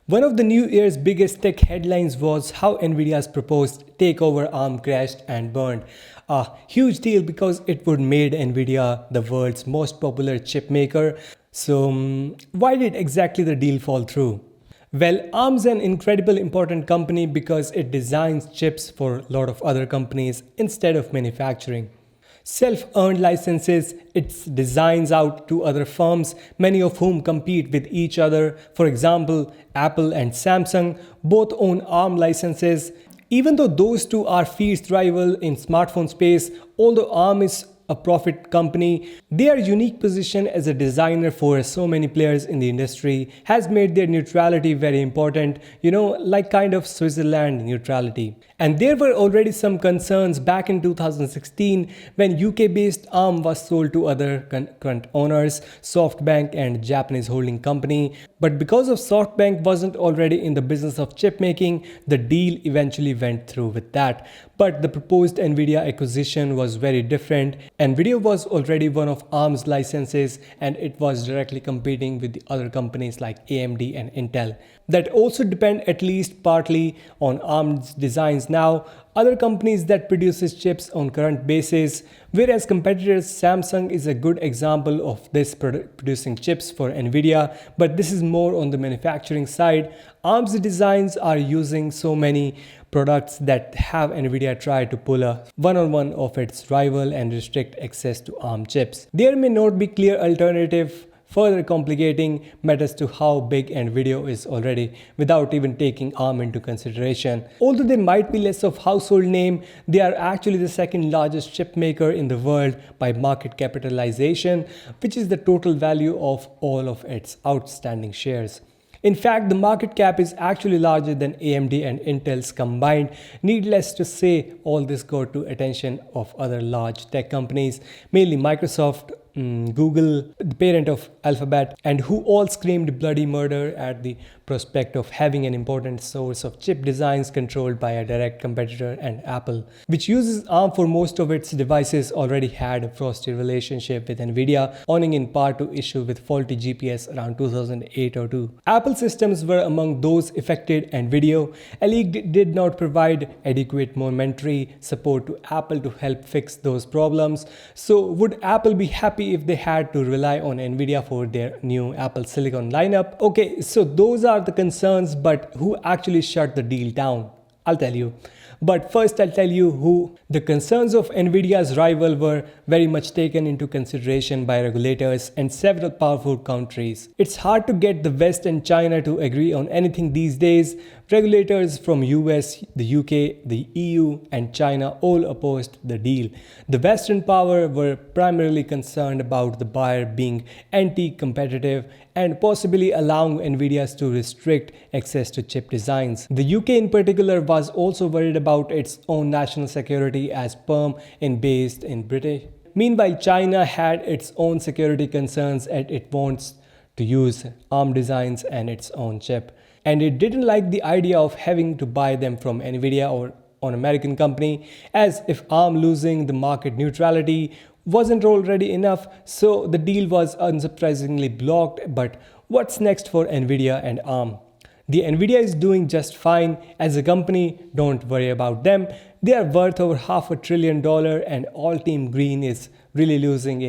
One of the new year's biggest tech headlines was how NVIDIA's proposed takeover arm crashed and burned. A huge deal because it would made NVIDIA the world's most popular chip maker. So, why did exactly the deal fall through? Well, ARM's an incredibly important company because it designs chips for a lot of other companies instead of manufacturing. Self-earned licenses its designs out to other firms, many of whom compete with each other. For example, Apple and Samsung both own ARM licenses. Even though those two are fierce rivals in smartphone space, although ARM is a profit company, their unique position as a designer for so many players in the industry has made their neutrality very important, like kind of Switzerland neutrality. And there were already some concerns back in 2016 when UK-based ARM was sold to other current owners, SoftBank and Japanese holding company. But because of SoftBank wasn't already in the business of chip making, the deal eventually went through with that. But the proposed NVIDIA acquisition was very different. NVIDIA was already one of ARM's licenses and it was directly competing with the other companies like AMD and Intel that also depend at least partly on ARM's designs now. Other companies that produces chips on current basis, whereas competitors Samsung is a good example of this producing chips for NVIDIA, but this is more on the manufacturing side. ARM's designs are using so many products that have NVIDIA try to pull a one-on-one of its rival and restrict access to ARM chips. There may not be clear alternative, further complicating matters to how big NVIDIA is already without even taking ARM into consideration. Although they might be less of household name, they are actually the second largest chip maker in the world by market capitalization, which is the total value of all of its outstanding shares. In fact, the market cap is actually larger than AMD and Intel's combined. Needless to say, all this got to attention of other large tech companies, mainly Microsoft, Google, the parent of Alphabet, and who all screamed bloody murder at the prospect of having an important source of chip designs controlled by a direct competitor, and Apple, which uses ARM for most of its devices, already had a frosty relationship with NVIDIA, owing in part to issue with faulty GPS around 2008 or 2. Apple systems were among those affected, and NVIDIA did not provide adequate monetary support to Apple to help fix those problems. So would Apple be happy if they had to rely on NVIDIA for their new Apple Silicon lineup? Okay, so those are the concerns, but who actually shut the deal down? I'll tell you. But first I'll tell you who. The concerns of NVIDIA's rival were very much taken into consideration by regulators and several powerful countries. It's hard to get the West and China to agree on anything these days. Regulators from US, the UK, the EU and China all opposed the deal. The Western power were primarily concerned about the buyer being anti-competitive and possibly allowing NVIDIA to restrict access to chip designs. The UK in particular was also worried about its own national security as PERM is based in Britain. Meanwhile, China had its own security concerns and it wants to use ARM designs and its own chip. And it didn't like the idea of having to buy them from NVIDIA or an American company, as if ARM losing the market neutrality wasn't already enough, so the deal was unsurprisingly blocked. But what's next for NVIDIA and ARM? The NVIDIA is doing just fine as a company, don't worry about them. They are worth over $500 billion and all Team Green is really losing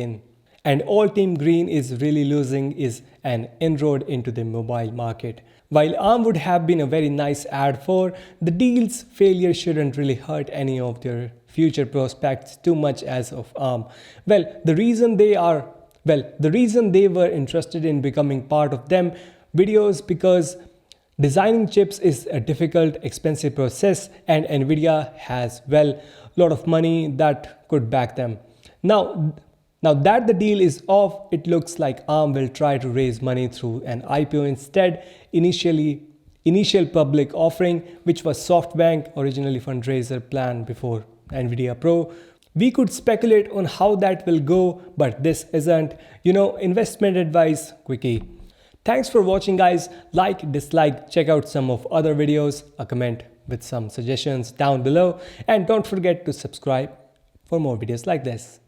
is an inroad into the mobile market. While ARM would have been a very nice ad for, the deal's failure shouldn't really hurt any of their future prospects too much as of ARM. The reason they were interested in becoming part of them videos because designing chips is a difficult, expensive process and NVIDIA has, a lot of money that could back them. Now that the deal is off, it looks like ARM will try to raise money through an IPO instead. Initial public offering, which was SoftBank originally fundraiser plan before NVIDIA Pro. We could speculate on how that will go, but this isn't, investment advice quickie. Thanks for watching guys. Like, dislike, check out some of other videos, a comment with some suggestions down below, and don't forget to subscribe for more videos like this.